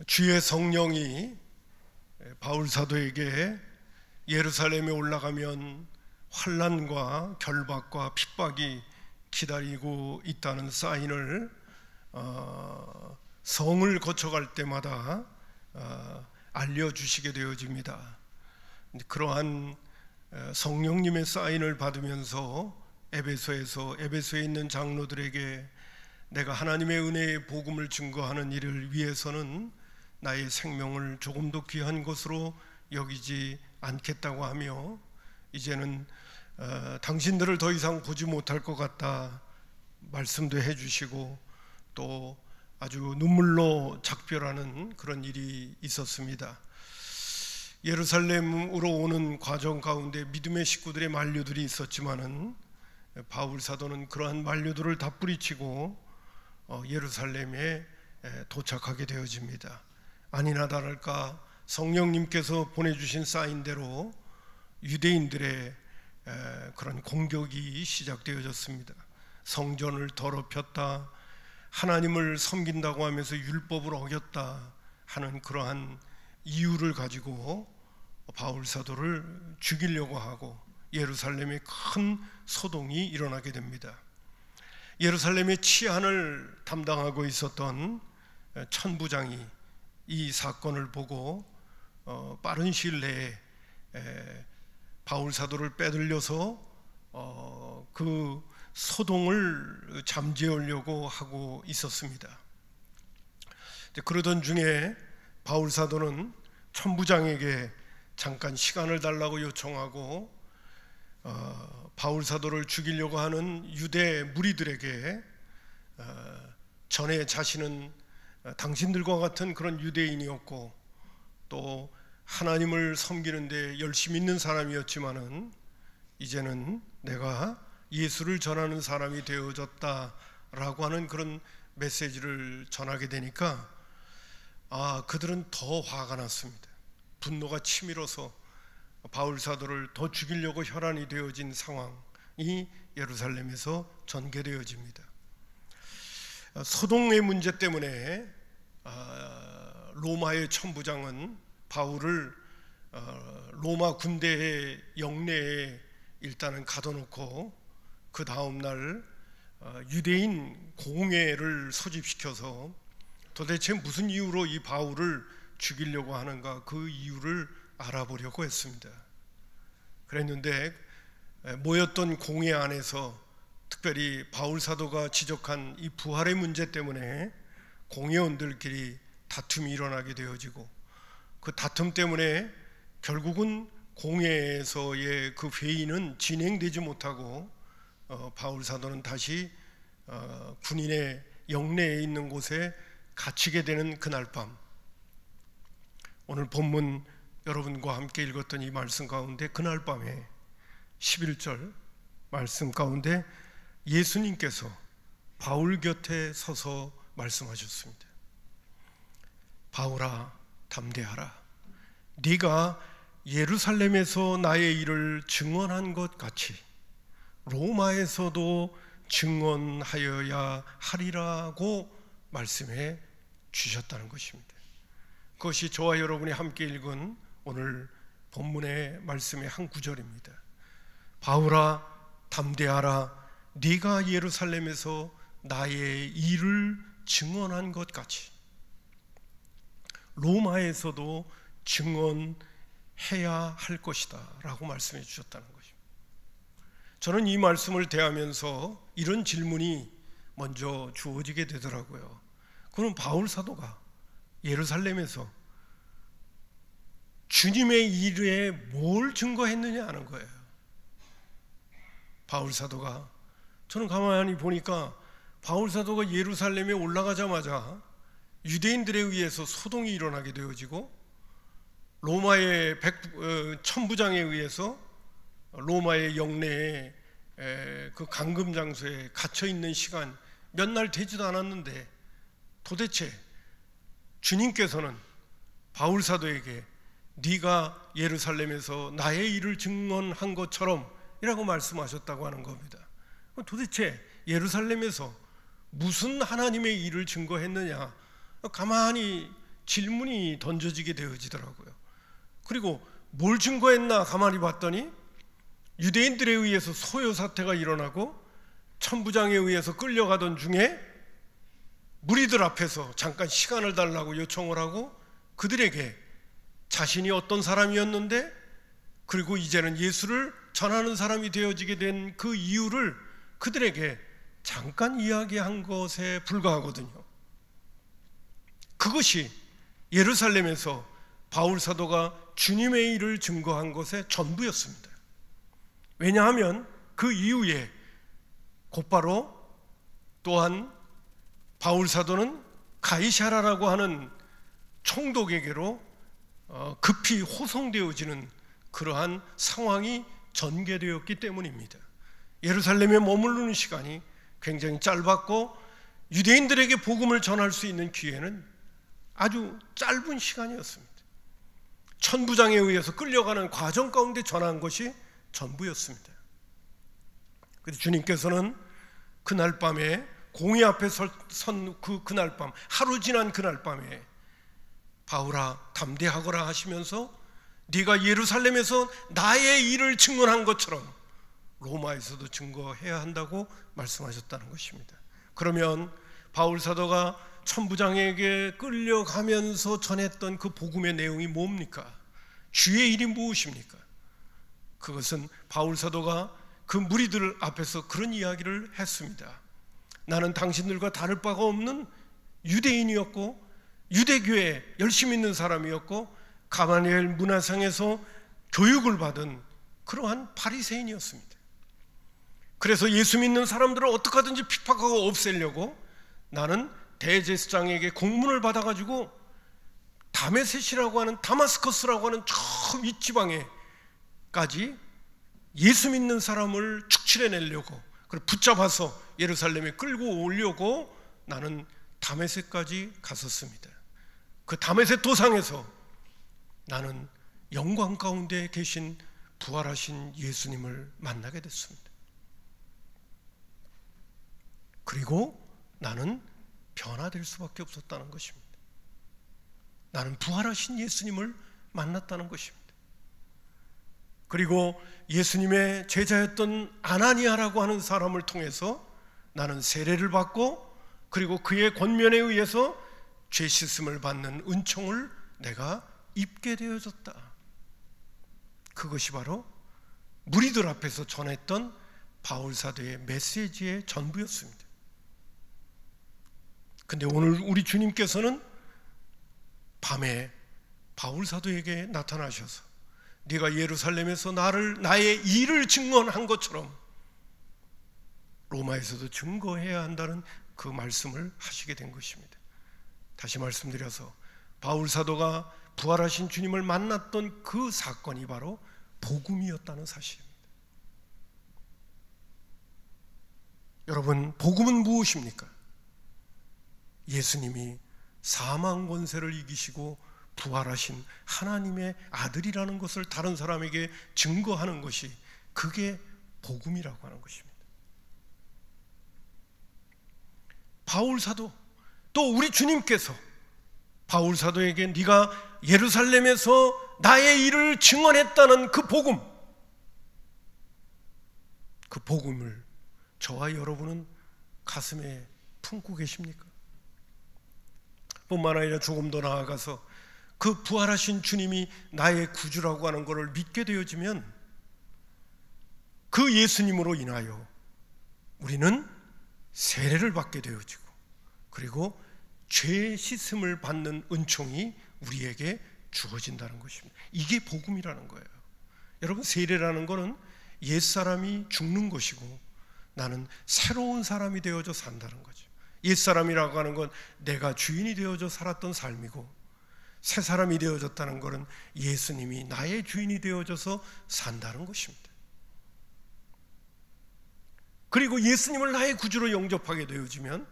주의 성령이 바울 사도에게 예루살렘에 올라가면 환난과 결박과 핍박이 기다리고 있다는 사인을 성을 거쳐갈 때마다 알려주시게 되어집니다. 그러한 성령님의 사인을 받으면서 에베소에 있는 장로들에게 내가 하나님의 은혜의 복음을 증거하는 일을 위해서는 나의 생명을 조금도 귀한 것으로 여기지 않겠다고 하며 이제는 당신들을 더 이상 보지 못할 것 같다 말씀도 해주시고 또 아주 눈물로 작별하는 그런 일이 있었습니다. 예루살렘으로 오는 과정 가운데 믿음의 식구들의 만류들이 있었지만은 바울 사도는 그러한 만류들을 다 뿌리치고 예루살렘에 도착하게 되어집니다. 아니나 다를까 성령님께서 보내주신 사인대로 유대인들의 그런 공격이 시작되어졌습니다. 성전을 더럽혔다, 하나님을 섬긴다고 하면서 율법을 어겼다 하는 그러한 이유를 가지고 바울 사도를 죽이려고 하고 예루살렘에 큰 소동이 일어나게 됩니다. 예루살렘의 치안을 담당하고 있었던 천부장이 이 사건을 보고 빠른 시일 내에 바울 사도를 빼들려서 그 소동을 잠재우려고 하고 있었습니다. 그러던 중에 바울 사도는 천부장에게 잠깐 시간을 달라고 요청하고 바울 사도를 죽이려고 하는 유대 무리들에게 전에 자신은 당신들과 같은 그런 유대인이었고 또 하나님을 섬기는데 열심히 있는 사람이었지만은 이제는 내가 예수를 전하는 사람이 되어졌다라고 하는 그런 메시지를 전하게 되니까 그들은 더 화가 났습니다. 분노가 치밀어서 바울 사도를 더 죽이려고 혈안이 되어진 상황이 예루살렘에서 전개되어집니다. 소동의 문제 때문에 로마의 천부장은 바울을 로마 군대의 영내에 일단은 가둬놓고 그 다음날 유대인 공회를 소집시켜서 도대체 무슨 이유로 이 바울을 죽이려고 하는가 그 이유를 알아보려고 했습니다. 그랬는데 모였던 공회 안에서 특별히 바울 사도가 지적한 이 부활의 문제 때문에 공회원들끼리 다툼이 일어나게 되어지고 그 다툼 때문에 결국은 공회에서의 그 회의는 진행되지 못하고 바울 사도는 다시 군인의 영내에 있는 곳에 갇히게 되는 그날 밤, 오늘 본문 여러분과 함께 읽었던 이 말씀 가운데 그날 밤에 11절 말씀 가운데 예수님께서 바울 곁에 서서 말씀하셨습니다. 바울아 담대하라. 네가 예루살렘에서 나의 일을 증언한 것 같이 로마에서도 증언하여야 하리라고 말씀해 주셨다는 것입니다. 그것이 저와 여러분이 함께 읽은 오늘 본문의 말씀의 한 구절입니다. 바울아 담대하라. 네가 예루살렘에서 나의 일을 증언한 것 같이 로마에서도 증언해야 할 것이다 라고 말씀해 주셨다는 것입니다. 저는 이 말씀을 대하면서 이런 질문이 먼저 주어지게 되더라고요. 그럼 바울 사도가 예루살렘에서 주님의 일에 뭘 증거했느냐 하는 거예요. 바울 사도가, 저는 가만히 보니까 바울 사도가 예루살렘에 올라가자마자 유대인들에 의해서 소동이 일어나게 되어지고 로마의 천부장에 의해서 로마의 영내에 그 감금 장소에 갇혀 있는 시간 몇 날 되지도 않았는데 도대체 주님께서는 바울 사도에게 네가 예루살렘에서 나의 일을 증언한 것처럼 이라고 말씀하셨다고 하는 겁니다. 도대체 예루살렘에서 무슨 하나님의 일을 증거했느냐, 가만히 질문이 던져지게 되어지더라고요. 그리고 뭘 증거했나 가만히 봤더니 유대인들에 의해서 소요 사태가 일어나고 천부장에 의해서 끌려가던 중에 무리들 앞에서 잠깐 시간을 달라고 요청을 하고 그들에게 자신이 어떤 사람이었는데 그리고 이제는 예수를 전하는 사람이 되어지게 된 그 이유를 그들에게 잠깐 이야기한 것에 불과하거든요. 그것이 예루살렘에서 바울 사도가 주님의 일을 증거한 것의 전부였습니다. 왜냐하면 그 이후에 곧바로 또한 바울 사도는 가이사라라고 하는 총독에게로 급히 호송되어지는 그러한 상황이 전개되었기 때문입니다. 예루살렘에 머무르는 시간이 굉장히 짧았고 유대인들에게 복음을 전할 수 있는 기회는 아주 짧은 시간이었습니다. 천부장에 의해서 끌려가는 과정 가운데 전한 것이 전부였습니다. 그래서 주님께서는 그날 밤에 공의 앞에 선 그날 밤, 하루 지난 그날 밤에 바울아 담대하거라 하시면서 네가 예루살렘에서 나의 일을 증언한 것처럼 로마에서도 증거해야 한다고 말씀하셨다는 것입니다. 그러면 바울 사도가 천부장에게 끌려가면서 전했던 그 복음의 내용이 뭡니까? 주의 일이 무엇입니까? 그것은 바울 사도가 그 무리들 앞에서 그런 이야기를 했습니다. 나는 당신들과 다를 바가 없는 유대인이었고 유대교에 열심히 있는 사람이었고 가마니엘 문화상에서 교육을 받은 그러한 바리새인이었습니다. 그래서 예수 믿는 사람들을 어떻게 하든지 핍박하고 없애려고 나는 대제사장에게 공문을 받아가지고 다메섹이라고 하는 다마스커스라고 하는 저 윗지방에까지 예수 믿는 사람을 축출해내려고 그리고 붙잡아서 예루살렘에 끌고 오려고 나는 다메섹까지 갔었습니다. 그 다메섹 도상에서 나는 영광 가운데 계신 부활하신 예수님을 만나게 됐습니다. 그리고 나는 변화될 수밖에 없었다는 것입니다. 나는 부활하신 예수님을 만났다는 것입니다. 그리고 예수님의 제자였던 아나니아라고 하는 사람을 통해서 나는 세례를 받고 그리고 그의 권면에 의해서 죄 씻음을 받는 은총을 내가 입게 되어졌다. 그것이 바로 무리들 앞에서 전했던 바울 사도의 메시지의 전부였습니다. 근데 오늘 우리 주님께서는 밤에 바울 사도에게 나타나셔서 네가 예루살렘에서 나의 일을 증언한 것처럼 로마에서도 증거해야 한다는 그 말씀을 하시게 된 것입니다. 다시 말씀드려서 바울 사도가 부활하신 주님을 만났던 그 사건이 바로 복음이었다는 사실입니다. 여러분, 복음은 무엇입니까? 예수님이 사망 권세를 이기시고 부활하신 하나님의 아들이라는 것을 다른 사람에게 증거하는 것이 그게 복음이라고 하는 것입니다. 바울 사도 또 우리 주님께서 바울 사도에게 네가 예루살렘에서 나의 일을 증언했다는 그 복음을 저와 여러분은 가슴에 품고 계십니까? 뿐만 아니라 조금 더 나아가서 그 부활하신 주님이 나의 구주라고 하는 것을 믿게 되어지면 그 예수님으로 인하여 우리는 세례를 받게 되어지고 그리고 죄 씻음을 받는 은총이 우리에게 주어진다는 것입니다. 이게 복음이라는 거예요. 여러분, 세례라는 것은 옛사람이 죽는 것이고 나는 새로운 사람이 되어져 산다는 거죠. 옛사람이라고 하는 건 내가 주인이 되어져 살았던 삶이고 새 사람이 되어졌다는 것은 예수님이 나의 주인이 되어져서 산다는 것입니다. 그리고 예수님을 나의 구주로 영접하게 되어지면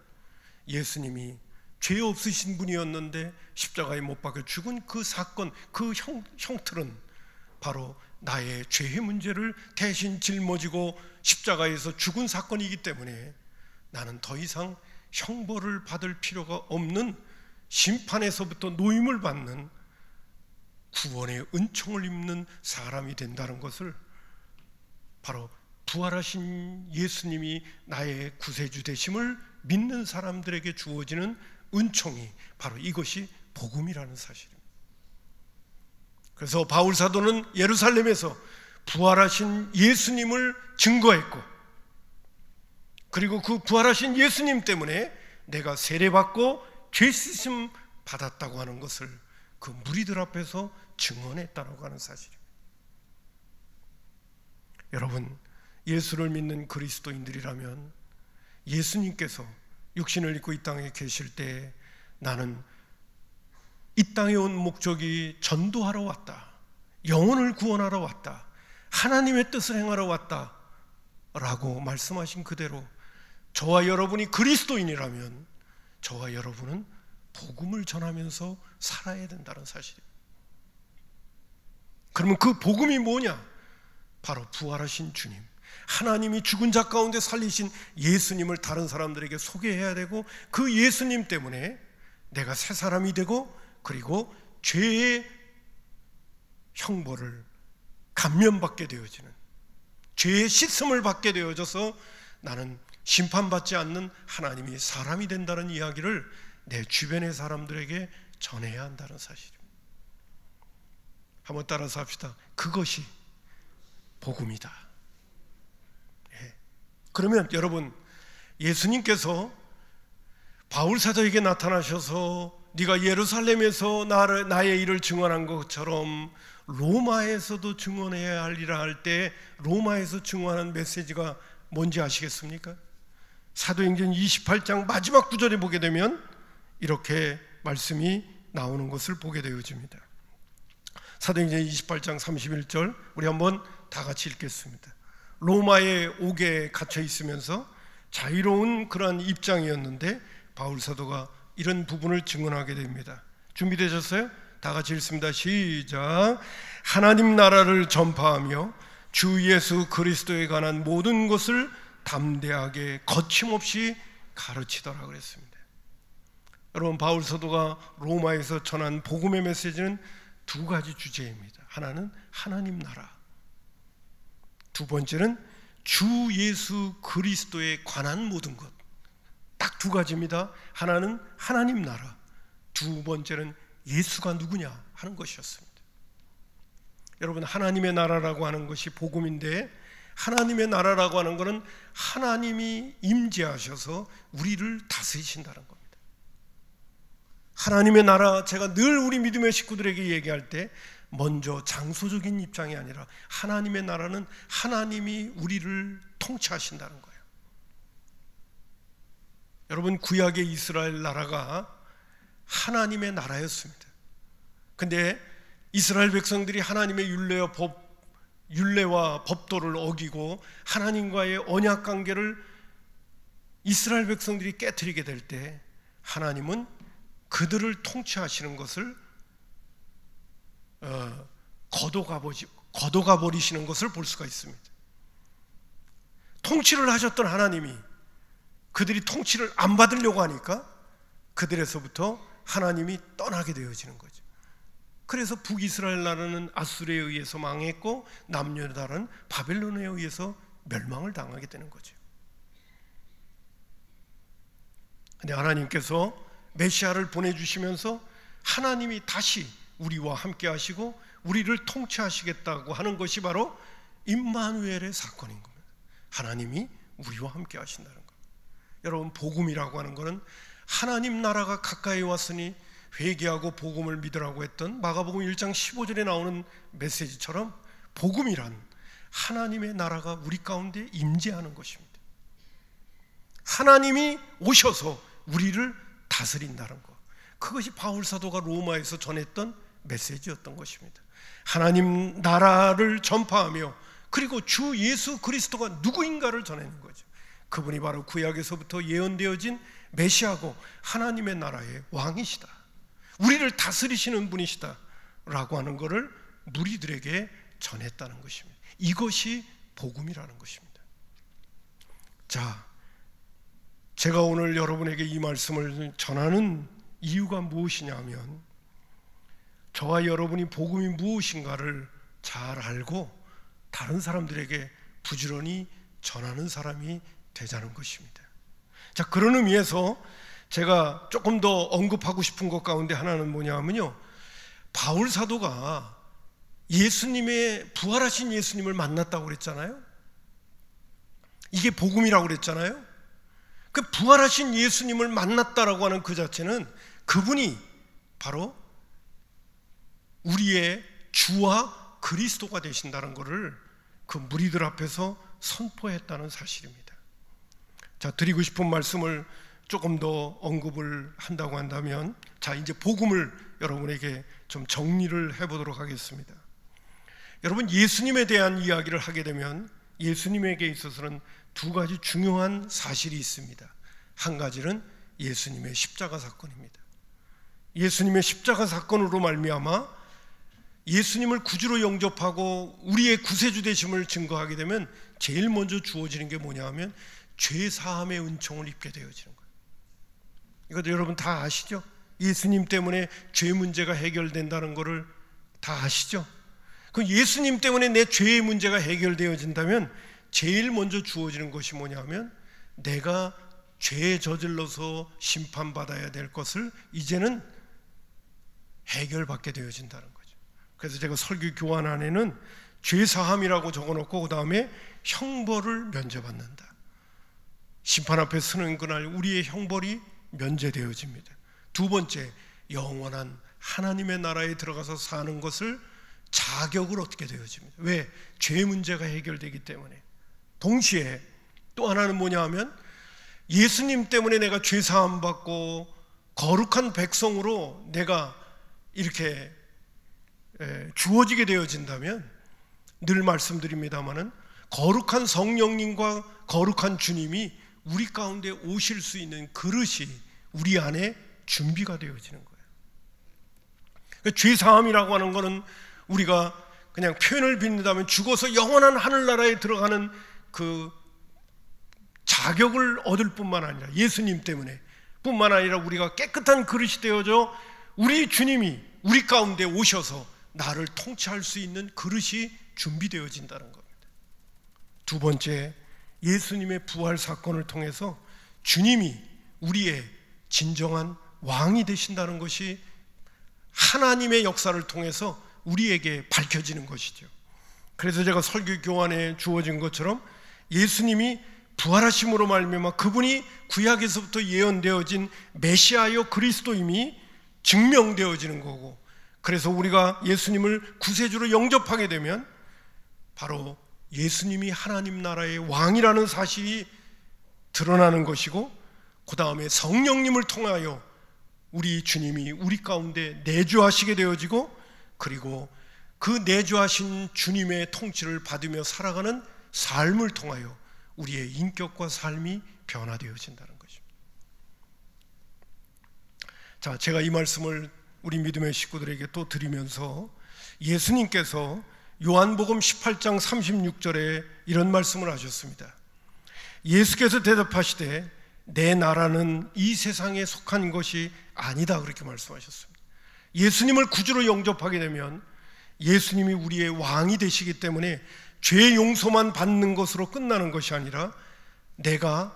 예수님이 죄 없으신 분이었는데 십자가에 못 박혀 죽은 그 사건, 그 형틀은 바로 나의 죄의 문제를 대신 짊어지고 십자가에서 죽은 사건이기 때문에 나는 더 이상 형벌을 받을 필요가 없는 심판에서부터 노임을 받는 구원의 은총을 입는 사람이 된다는 것을 바로 부활하신 예수님이 나의 구세주 되심을 믿는 사람들에게 주어지는 은총이 바로 이것이 복음이라는 사실입니다. 그래서 바울 사도는 예루살렘에서 부활하신 예수님을 증거했고, 그리고 그 부활하신 예수님 때문에 내가 세례받고 죄 씻음 받았다고 하는 것을 그 무리들 앞에서 증언했다고 하는 사실입니다. 여러분, 예수를 믿는 그리스도인들이라면 예수님께서 육신을 입고 이 땅에 계실 때 나는 이 땅에 온 목적이 전도하러 왔다, 영혼을 구원하러 왔다, 하나님의 뜻을 행하러 왔다 라고 말씀하신 그대로 저와 여러분이 그리스도인이라면 저와 여러분은 복음을 전하면서 살아야 된다는 사실입니다. 그러면 그 복음이 뭐냐? 바로 부활하신 주님, 하나님이 죽은 자 가운데 살리신 예수님을 다른 사람들에게 소개해야 되고, 그 예수님 때문에 내가 새 사람이 되고, 그리고 죄의 형벌을 감면받게 되어지는, 죄의 씻음을 받게 되어져서 나는 심판받지 않는 하나님이 사람이 된다는 이야기를 내 주변의 사람들에게 전해야 한다는 사실입니다. 한번 따라서 합시다. 그것이 복음이다. 예. 그러면 여러분, 예수님께서 바울 사도에게 나타나셔서 네가 예루살렘에서 나의 일을 증언한 것처럼 로마에서도 증언해야 하리라 할 때 로마에서 증언한 메시지가 뭔지 아시겠습니까? 사도행전 28장 마지막 구절에 보게 되면 이렇게 말씀이 나오는 것을 보게 되어집니다. 사도행전 28장 31절 우리 한번 다 같이 읽겠습니다. 로마의 옥에 갇혀 있으면서 자유로운 그러한 입장이었는데 바울 사도가 이런 부분을 증언하게 됩니다. 준비되셨어요? 다 같이 읽습니다. 시작. 하나님 나라를 전파하며 주 예수 그리스도에 관한 모든 것을 담대하게 거침없이 가르치더라 그랬습니다. 여러분, 바울 사도가 로마에서 전한 복음의 메시지는 두 가지 주제입니다. 하나는 하나님 나라, 두 번째는 주 예수 그리스도에 관한 모든 것. 딱 두 가지입니다. 하나는 하나님 나라, 두 번째는 예수가 누구냐 하는 것이었습니다. 여러분, 하나님의 나라라고 하는 것이 복음인데, 하나님의 나라라고 하는 것은 하나님이 임재하셔서 우리를 다스리신다는 겁니다. 하나님의 나라, 제가 늘 우리 믿음의 식구들에게 얘기할 때 먼저 장소적인 입장이 아니라 하나님의 나라는 하나님이 우리를 통치하신다는 거예요. 여러분, 구약의 이스라엘 나라가 하나님의 나라였습니다. 근데 이스라엘 백성들이 하나님의 율례와 법도를 어기고 하나님과의 언약 관계를 이스라엘 백성들이 깨트리게 될 때 하나님은 그들을 통치하시는 것을 거둬가 버리시는 것을 볼 수가 있습니다. 통치를 하셨던 하나님이 그들이 통치를 안 받으려고 하니까 그들에서부터 하나님이 떠나게 되어지는 거죠. 그래서 북이스라엘 나라는 아수르에 의해서 망했고 남유다는 바벨론에 의해서 멸망을 당하게 되는 거죠. 근데 하나님께서 메시아를 보내주시면서 하나님이 다시 우리와 함께 하시고 우리를 통치하시겠다고 하는 것이 바로 임마누엘의 사건인 겁니다. 하나님이 우리와 함께 하신다는 것. 여러분, 복음이라고 하는 것은 하나님 나라가 가까이 왔으니 회개하고 복음을 믿으라고 했던 마가복음 1장 15절에 나오는 메시지처럼 복음이란 하나님의 나라가 우리 가운데 임재하는 것입니다. 하나님이 오셔서 우리를 다스린다는 것, 그것이 바울 사도가 로마에서 전했던 메시지였던 것입니다. 하나님 나라를 전파하며 그리고 주 예수 그리스도가 누구인가를 전하는 거죠. 그분이 바로 구약에서부터 예언되어진 메시아고 하나님의 나라의 왕이시다, 우리를 다스리시는 분이시다 라고 하는 것을 무리들에게 전했다는 것입니다. 이것이 복음이라는 것입니다. 자, 제가 오늘 여러분에게 이 말씀을 전하는 이유가 무엇이냐면 저와 여러분이 복음이 무엇인가를 잘 알고 다른 사람들에게 부지런히 전하는 사람이 되자는 것입니다. 자, 그런 의미에서 제가 조금 더 언급하고 싶은 것 가운데 하나는 뭐냐면요, 바울 사도가 부활하신 예수님을 만났다고 그랬잖아요. 이게 복음이라고 그랬잖아요. 그 부활하신 예수님을 만났다라고 하는 그 자체는 그분이 바로 우리의 주와 그리스도가 되신다는 것을 그 무리들 앞에서 선포했다는 사실입니다. 자, 드리고 싶은 말씀을 조금 더 언급을 한다고 한다면, 자, 이제 복음을 여러분에게 좀 정리를 해보도록 하겠습니다. 여러분, 예수님에 대한 이야기를 하게 되면 예수님에게 있어서는 두 가지 중요한 사실이 있습니다. 한 가지는 예수님의 십자가 사건입니다. 예수님의 십자가 사건으로 말미암아 예수님을 구주로 영접하고 우리의 구세주 되심을 증거하게 되면 제일 먼저 주어지는 게 뭐냐 하면 죄 사함의 은총을 입게 되어지는 거예요. 이것도 여러분 다 아시죠? 예수님 때문에 죄 문제가 해결된다는 것을 다 아시죠? 그 예수님 때문에 내 죄의 문제가 해결되어진다면 제일 먼저 주어지는 것이 뭐냐면 내가 죄에 저질러서 심판받아야 될 것을 이제는 해결받게 되어진다는 거죠. 그래서 제가 설교 교환 안에는 죄사함이라고 적어놓고 그 다음에 형벌을 면제받는다. 심판 앞에 서는 그날 우리의 형벌이 면제되어집니다. 두 번째, 영원한 하나님의 나라에 들어가서 사는 것을 자격을 얻게 되어집니다. 왜? 죄 문제가 해결되기 때문에. 동시에 또 하나는 뭐냐 하면 예수님 때문에 내가 죄 사함 받고 거룩한 백성으로 내가 이렇게 주어지게 되어진다면, 늘 말씀드립니다마는 거룩한 성령님과 거룩한 주님이 우리 가운데 오실 수 있는 그릇이 우리 안에 준비가 되어지는 거예요. 그러니까 죄 사함이라고 하는 것은 우리가 그냥 표현을 빚는다면 죽어서 영원한 하늘나라에 들어가는 그 자격을 얻을 뿐만 아니라 예수님 때문에 뿐만 아니라 우리가 깨끗한 그릇이 되어져 우리 주님이 우리 가운데 오셔서 나를 통치할 수 있는 그릇이 준비되어진다는 겁니다. 두 번째, 예수님의 부활 사건을 통해서 주님이 우리의 진정한 왕이 되신다는 것이 하나님의 역사를 통해서 우리에게 밝혀지는 것이죠. 그래서 제가 설교 교환에 주어진 것처럼 예수님이 부활하심으로 말미암아 그분이 구약에서부터 예언되어진 메시아여 그리스도임이 증명되어지는 거고, 그래서 우리가 예수님을 구세주로 영접하게 되면 바로 예수님이 하나님 나라의 왕이라는 사실이 드러나는 것이고, 그 다음에 성령님을 통하여 우리 주님이 우리 가운데 내주하시게 되어지고, 그리고 그 내주하신 주님의 통치를 받으며 살아가는 삶을 통하여 우리의 인격과 삶이 변화되어진다는 것입니다. 자, 제가 이 말씀을 우리 믿음의 식구들에게 또 드리면서 예수님께서 요한복음 18장 36절에 이런 말씀을 하셨습니다. 예수께서 대답하시되 내 나라는 이 세상에 속한 것이 아니다, 그렇게 말씀하셨습니다. 예수님을 구주로 영접하게 되면 예수님이 우리의 왕이 되시기 때문에 죄 용서만 받는 것으로 끝나는 것이 아니라 내가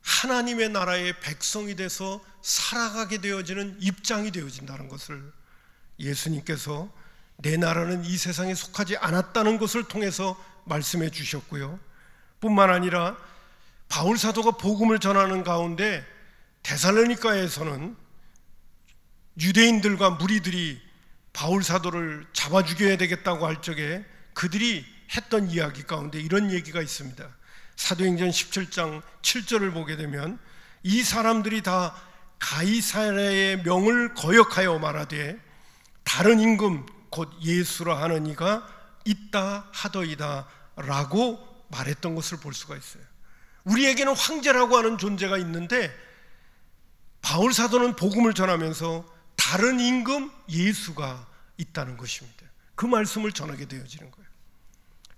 하나님의 나라의 백성이 돼서 살아가게 되어지는 입장이 되어진다는 것을 예수님께서 내 나라는 이 세상에 속하지 않았다는 것을 통해서 말씀해 주셨고요. 뿐만 아니라 바울 사도가 복음을 전하는 가운데 데살로니가에서는 유대인들과 무리들이 바울 사도를 잡아 죽여야 되겠다고 할 적에 그들이 했던 이야기 가운데 이런 얘기가 있습니다. 사도행전 17장 7절을 보게 되면 이 사람들이 다 가이사랴의 명을 거역하여 말하되 다른 임금 곧 예수라 하는 이가 있다 하더이다 라고 말했던 것을 볼 수가 있어요. 우리에게는 황제라고 하는 존재가 있는데 바울 사도는 복음을 전하면서 다른 임금 예수가 있다는 것입니다. 그 말씀을 전하게 되어지는 거예요.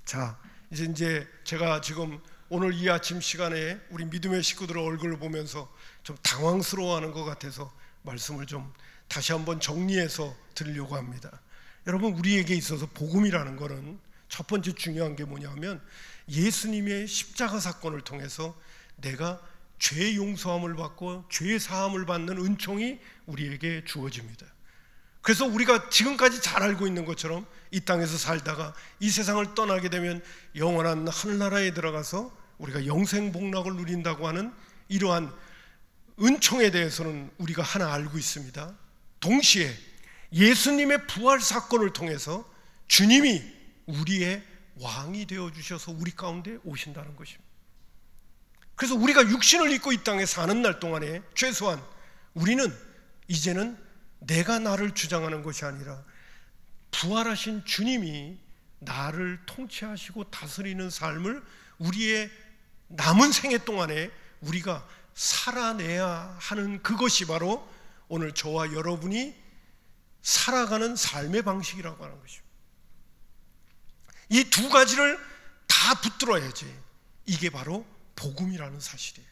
자, 이제 제가 지금 오늘 이 아침 시간에 우리 믿음의 식구들의 얼굴을 보면서 좀 당황스러워하는 것 같아서 말씀을 좀 다시 한번 정리해서 드리려고 합니다. 여러분, 우리에게 있어서 복음이라는 것은 첫 번째 중요한 게 뭐냐면 예수님의 십자가 사건을 통해서 내가 죄 용서함을 받고 죄 사함을 받는 은총이 우리에게 주어집니다. 그래서 우리가 지금까지 잘 알고 있는 것처럼 이 땅에서 살다가 이 세상을 떠나게 되면 영원한 하늘나라에 들어가서 우리가 영생복락을 누린다고 하는 이러한 은총에 대해서는 우리가 하나 알고 있습니다. 동시에 예수님의 부활 사건을 통해서 주님이 우리의 왕이 되어주셔서 우리 가운데 오신다는 것입니다. 그래서 우리가 육신을 입고 이 땅에 사는 날 동안에 최소한 우리는 이제는 내가 나를 주장하는 것이 아니라 부활하신 주님이 나를 통치하시고 다스리는 삶을 우리의 남은 생애 동안에 우리가 살아내야 하는 그것이 바로 오늘 저와 여러분이 살아가는 삶의 방식이라고 하는 것입니다. 이 두 가지를 다 붙들어야지 이게 바로 복음이라는 사실이에요.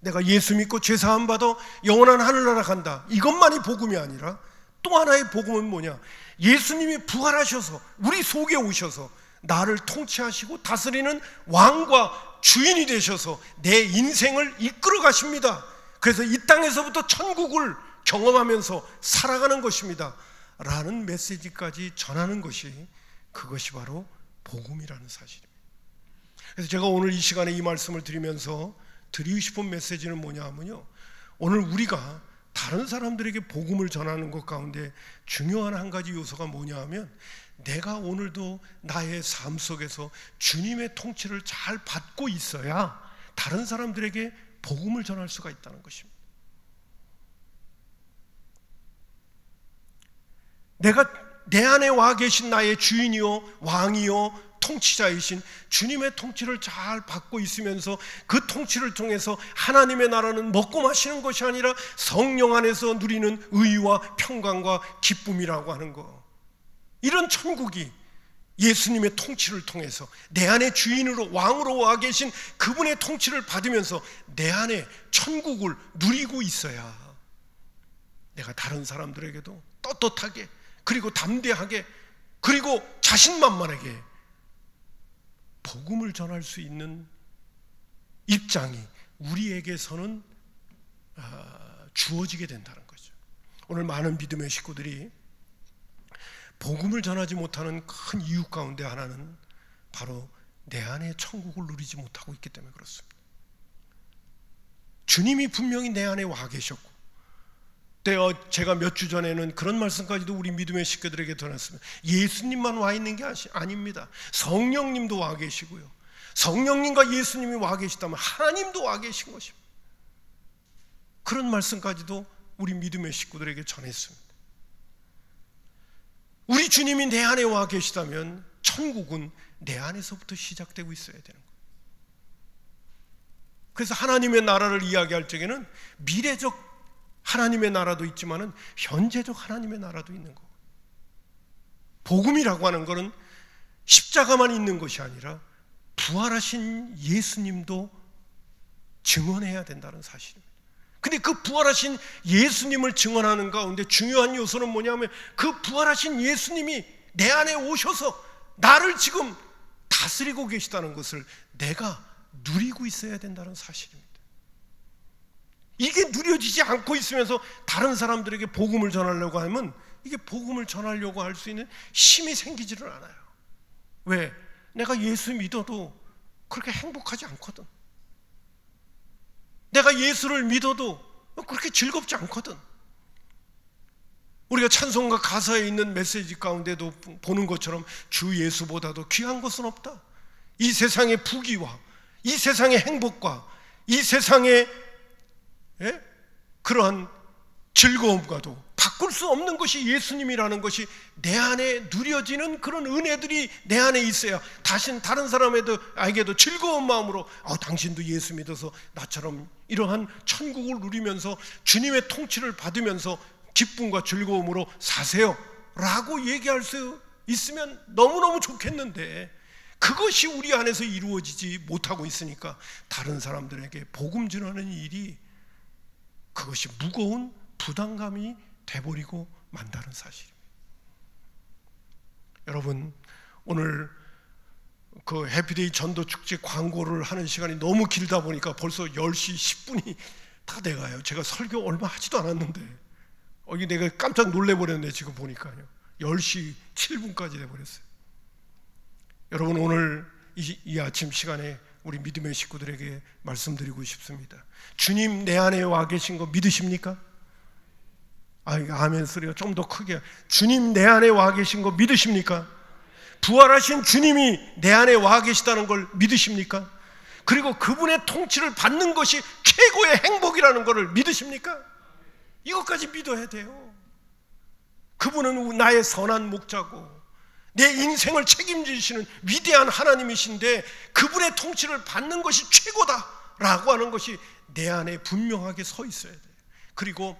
내가 예수 믿고 죄 사함 받아 영원한 하늘나라 간다, 이것만이 복음이 아니라 또 하나의 복음은 뭐냐? 예수님이 부활하셔서 우리 속에 오셔서 나를 통치하시고 다스리는 왕과 주인이 되셔서 내 인생을 이끌어 가십니다. 그래서 이 땅에서부터 천국을 경험하면서 살아가는 것입니다 라는 메시지까지 전하는 것이, 그것이 바로 복음이라는 사실입니다. 그래서 제가 오늘 이 시간에 이 말씀을 드리면서 드리고 싶은 메시지는 뭐냐 하면요, 오늘 우리가 다른 사람들에게 복음을 전하는 것 가운데 중요한 한 가지 요소가 뭐냐 하면, 내가 오늘도 나의 삶 속에서 주님의 통치를 잘 받고 있어야 다른 사람들에게 복음을 전할 수가 있다는 것입니다. 내가 내 안에 와 계신 나의 주인이요 왕이요 통치자이신 주님의 통치를 잘 받고 있으면서 그 통치를 통해서 하나님의 나라는 먹고 마시는 것이 아니라 성령 안에서 누리는 의와 평강과 기쁨이라고 하는 것, 이런 천국이 예수님의 통치를 통해서 내 안에 주인으로 왕으로 와 계신 그분의 통치를 받으면서 내 안에 천국을 누리고 있어야 내가 다른 사람들에게도 떳떳하게, 그리고 담대하게, 그리고 자신만만하게 복음을 전할 수 있는 입장이 우리에게서는 주어지게 된다는 거죠. 오늘 많은 믿음의 식구들이 복음을 전하지 못하는 큰 이유 가운데 하나는 바로 내 안에 천국을 누리지 못하고 있기 때문에 그렇습니다. 주님이 분명히 내 안에 와 계셨고, 제가 몇 주 전에는 그런 말씀까지도 우리 믿음의 식구들에게 전했습니다. 예수님만 와 있는 게 아닙니다. 성령님도 와 계시고요, 성령님과 예수님이 와 계시다면 하나님도 와 계신 것입니다. 그런 말씀까지도 우리 믿음의 식구들에게 전했습니다. 우리 주님이 내 안에 와 계시다면 천국은 내 안에서부터 시작되고 있어야 되는 거예요. 그래서 하나님의 나라를 이야기할 적에는 미래적 하나님의 나라도 있지만은 현재적 하나님의 나라도 있는 거. 복음이라고 하는 것은 십자가만 있는 것이 아니라 부활하신 예수님도 증언해야 된다는 사실입니다. 근데 그 부활하신 예수님을 증언하는 가운데 중요한 요소는 뭐냐면, 그 부활하신 예수님이 내 안에 오셔서 나를 지금 다스리고 계시다는 것을 내가 누리고 있어야 된다는 사실입니다. 이게 누려지지 않고 있으면서 다른 사람들에게 복음을 전하려고 하면 이게 복음을 전하려고 할 수 있는 힘이 생기지를 않아요. 왜? 내가 예수 믿어도 그렇게 행복하지 않거든. 내가 예수를 믿어도 그렇게 즐겁지 않거든. 우리가 찬송가 가사에 있는 메시지 가운데도 보는 것처럼 주 예수보다도 귀한 것은 없다. 이 세상의 부귀와 이 세상의 행복과 이 세상의 그러한 즐거움과도 바꿀 수 없는 것이 예수님이라는 것이 내 안에 누려지는 그런 은혜들이 내 안에 있어야 다른 사람에게도 즐거운 마음으로 당신도 예수 믿어서 나처럼 이러한 천국을 누리면서 주님의 통치를 받으면서 기쁨과 즐거움으로 사세요 라고 얘기할 수 있으면 너무너무 좋겠는데, 그것이 우리 안에서 이루어지지 못하고 있으니까 다른 사람들에게 복음 전하는 일이 그것이 무거운 부담감이 돼버리고 만다는 사실입니다. 여러분, 오늘 그 해피데이 전도축제 광고를 하는 시간이 너무 길다 보니까 벌써 10시 10분이 다 돼가요. 제가 설교 얼마 하지도 않았는데 이게 내가 깜짝 놀래버렸네. 지금 보니까요 10시 7분까지 돼버렸어요. 여러분, 오늘 이 아침 시간에 우리 믿음의 식구들에게 말씀드리고 싶습니다. 주님 내 안에 와 계신 거 믿으십니까? 아멘 소리가 좀 더 크게. 주님 내 안에 와 계신 거 믿으십니까? 부활하신 주님이 내 안에 와 계시다는 걸 믿으십니까? 그리고 그분의 통치를 받는 것이 최고의 행복이라는 것을 믿으십니까? 이것까지 믿어야 돼요. 그분은 나의 선한 목자고 내 인생을 책임지시는 위대한 하나님이신데 그분의 통치를 받는 것이 최고다라고 하는 것이 내 안에 분명하게 서 있어야 돼요. 그리고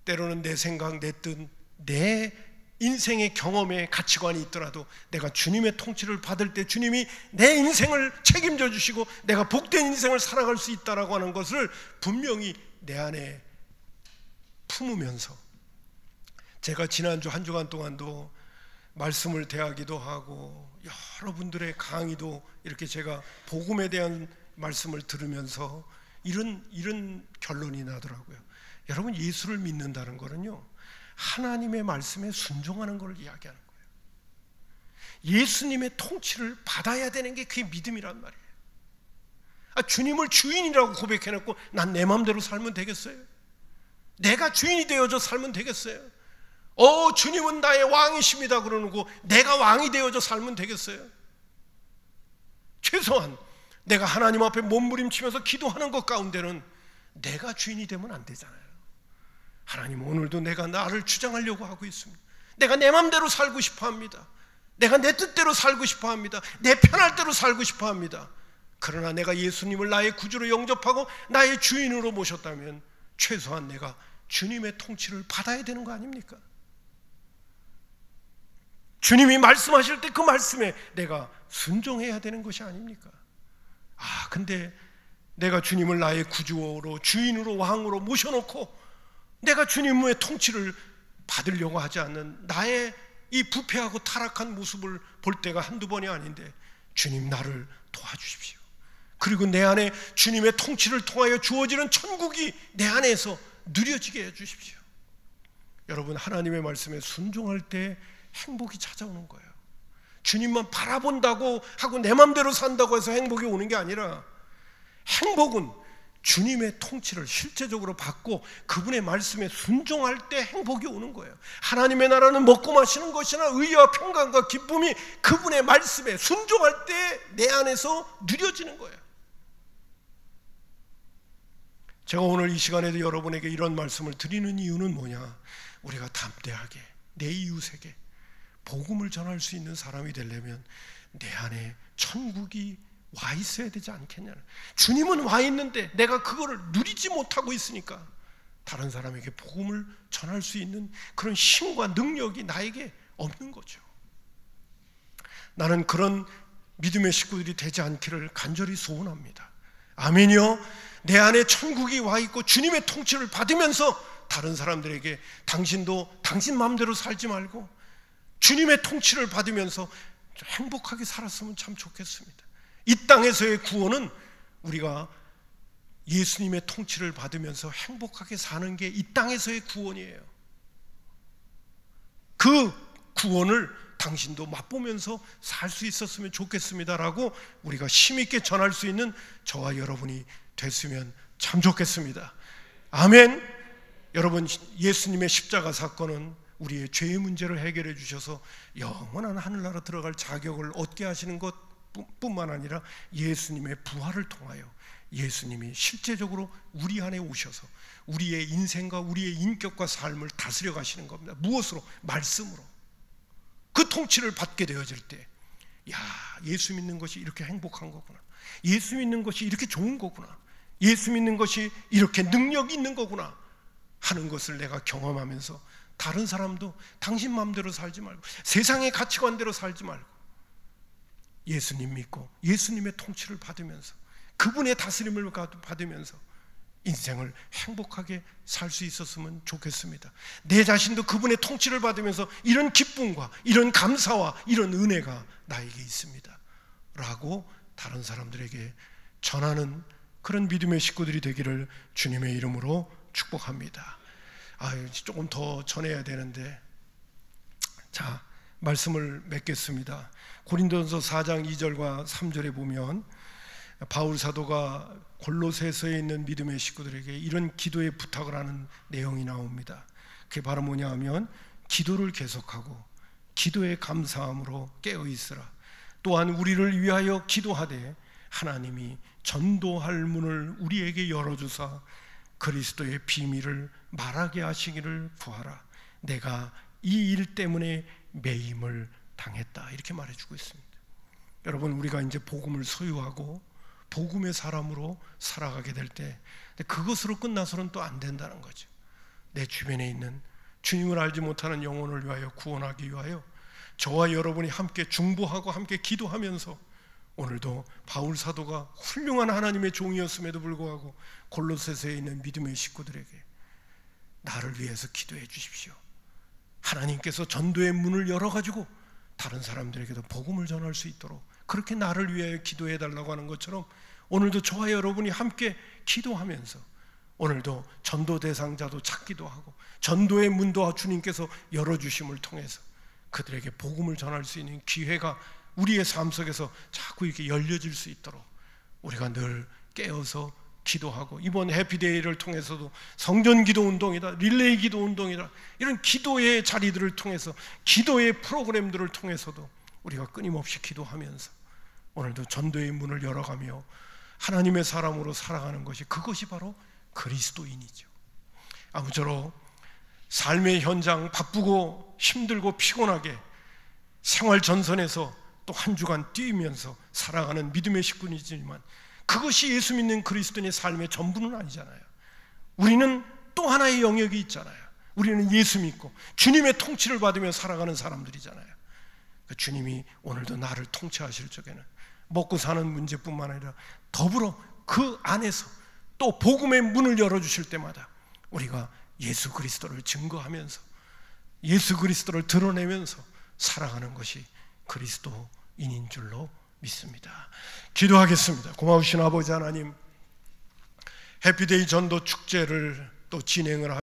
때로는 내 생각, 내 뜻, 내 인생의 경험에 가치관이 있더라도 내가 주님의 통치를 받을 때 주님이 내 인생을 책임져 주시고 내가 복된 인생을 살아갈 수 있다라고 하는 것을 분명히 내 안에 품으면서, 제가 지난주 한 주간 동안도 말씀을 대하기도 하고 여러분들의 강의도 이렇게 제가 복음에 대한 말씀을 들으면서 이런 결론이 나더라고요. 여러분, 예수를 믿는다는 거는요 하나님의 말씀에 순종하는 걸 이야기하는 거예요. 예수님의 통치를 받아야 되는 게 그게 믿음이란 말이에요. 주님을 주인이라고 고백해놓고 난 내 마음대로 살면 되겠어요? 내가 주인이 되어져 살면 되겠어요? 주님은 나의 왕이십니다 그러고 내가 왕이 되어져 살면 되겠어요? 최소한 내가 하나님 앞에 몸부림치면서 기도하는 것 가운데는 내가 주인이 되면 안 되잖아요. 하나님, 오늘도 내가 나를 주장하려고 하고 있습니다. 내가 내 맘대로 살고 싶어 합니다. 내가 내 뜻대로 살고 싶어 합니다. 내 편할 대로 살고 싶어 합니다. 그러나 내가 예수님을 나의 구주로 영접하고 나의 주인으로 모셨다면 최소한 내가 주님의 통치를 받아야 되는 거 아닙니까? 주님이 말씀하실 때 그 말씀에 내가 순종해야 되는 것이 아닙니까? 근데 내가 주님을 나의 구주로, 주인으로, 왕으로 모셔놓고 내가 주님의 통치를 받으려고 하지 않는 나의 이 부패하고 타락한 모습을 볼 때가 한두 번이 아닌데, 주님 나를 도와주십시오. 그리고 내 안에 주님의 통치를 통하여 주어지는 천국이 내 안에서 누려지게 해주십시오. 여러분, 하나님의 말씀에 순종할 때 행복이 찾아오는 거예요. 주님만 바라본다고 하고 내 맘대로 산다고 해서 행복이 오는 게 아니라, 행복은 주님의 통치를 실제적으로 받고 그분의 말씀에 순종할 때 행복이 오는 거예요. 하나님의 나라는 먹고 마시는 것이나 의와 평강과 기쁨이 그분의 말씀에 순종할 때 내 안에서 누려지는 거예요. 제가 오늘 이 시간에도 여러분에게 이런 말씀을 드리는 이유는 뭐냐? 우리가 담대하게 내 이웃에게 복음을 전할 수 있는 사람이 되려면 내 안에 천국이 와 있어야 되지 않겠냐는. 주님은 와 있는데 내가 그거를 누리지 못하고 있으니까 다른 사람에게 복음을 전할 수 있는 그런 힘과 능력이 나에게 없는 거죠. 나는 그런 믿음의 식구들이 되지 않기를 간절히 소원합니다. 아멘이요. 내 안에 천국이 와 있고 주님의 통치를 받으면서 다른 사람들에게 당신도 당신 마음대로 살지 말고 주님의 통치를 받으면서 행복하게 살았으면 참 좋겠습니다. 이 땅에서의 구원은 우리가 예수님의 통치를 받으면서 행복하게 사는 게 이 땅에서의 구원이에요. 그 구원을 당신도 맛보면서 살 수 있었으면 좋겠습니다라고 우리가 힘있게 전할 수 있는 저와 여러분이 됐으면 참 좋겠습니다. 아멘. 여러분, 예수님의 십자가 사건은 우리의 죄의 문제를 해결해 주셔서 영원한 하늘나라 들어갈 자격을 얻게 하시는 것 뿐만 아니라 예수님의 부활을 통하여 예수님이 실제적으로 우리 안에 오셔서 우리의 인생과 우리의 인격과 삶을 다스려 가시는 겁니다. 무엇으로? 말씀으로. 그 통치를 받게 되어질 때, 야, 예수 믿는 것이 이렇게 행복한 거구나, 예수 믿는 것이 이렇게 좋은 거구나, 예수 믿는 것이 이렇게 능력이 있는 거구나 하는 것을 내가 경험하면서 다른 사람도 당신 마음대로 살지 말고 세상의 가치관대로 살지 말고 예수님 믿고 예수님의 통치를 받으면서 그분의 다스림을 받으면서 인생을 행복하게 살 수 있었으면 좋겠습니다. 내 자신도 그분의 통치를 받으면서 이런 기쁨과 이런 감사와 이런 은혜가 나에게 있습니다 라고 다른 사람들에게 전하는 그런 믿음의 식구들이 되기를 주님의 이름으로 축복합니다. 조금 더 전해야 되는데, 자, 말씀을 맺겠습니다. 고린도전서 4장 2절과 3절에 보면 바울 사도가 골로새서에 있는 믿음의 식구들에게 이런 기도의 부탁을 하는 내용이 나옵니다. 그게 바로 뭐냐 하면, 기도를 계속하고 기도에 감사함으로 깨어 있으라. 또한 우리를 위하여 기도하되 하나님이 전도할 문을 우리에게 열어주사 그리스도의 비밀을 말하게 하시기를 구하라. 내가 이 일 때문에 매임을 당했다. 이렇게 말해주고 있습니다. 여러분, 우리가 이제 복음을 소유하고 복음의 사람으로 살아가게 될 때, 그것으로 끝나서는 또 안 된다는 거죠. 내 주변에 있는 주님을 알지 못하는 영혼을 위하여 구원하기 위하여 저와 여러분이 함께 중보하고 함께 기도하면서, 오늘도 바울 사도가 훌륭한 하나님의 종이었음에도 불구하고 골로새서에 있는 믿음의 식구들에게 나를 위해서 기도해 주십시오. 하나님께서 전도의 문을 열어가지고 다른 사람들에게도 복음을 전할 수 있도록 그렇게 나를 위하여 기도해 달라고 하는 것처럼, 오늘도 저와 여러분이 함께 기도하면서 오늘도 전도 대상자도 찾기도 하고 전도의 문도 주님께서 열어주심을 통해서 그들에게 복음을 전할 수 있는 기회가 우리의 삶 속에서 자꾸 이렇게 열려질 수 있도록 우리가 늘 깨어서 기도하고, 이번 해피데이를 통해서도 성전 기도 운동이다, 릴레이 기도 운동이다, 이런 기도의 자리들을 통해서, 기도의 프로그램들을 통해서도 우리가 끊임없이 기도하면서 오늘도 전도의 문을 열어가며 하나님의 사람으로 살아가는 것이, 그것이 바로 그리스도인이죠. 아무쪼록 삶의 현장, 바쁘고 힘들고 피곤하게 생활 전선에서 또 한 주간 뛰면서 살아가는 믿음의 식구이지만, 그것이 예수 믿는 그리스도인의 삶의 전부는 아니잖아요. 우리는 또 하나의 영역이 있잖아요. 우리는 예수 믿고 주님의 통치를 받으며 살아가는 사람들이잖아요. 주님이 오늘도 나를 통치하실 적에는 먹고 사는 문제뿐만 아니라 더불어 그 안에서 또 복음의 문을 열어주실 때마다 우리가 예수 그리스도를 증거하면서 예수 그리스도를 드러내면서 살아가는 것이 그리스도인인 줄로 믿습니다. 기도하겠습니다. 고마우신 아버지 하나님, 해피데이 전도 축제를 또 진행을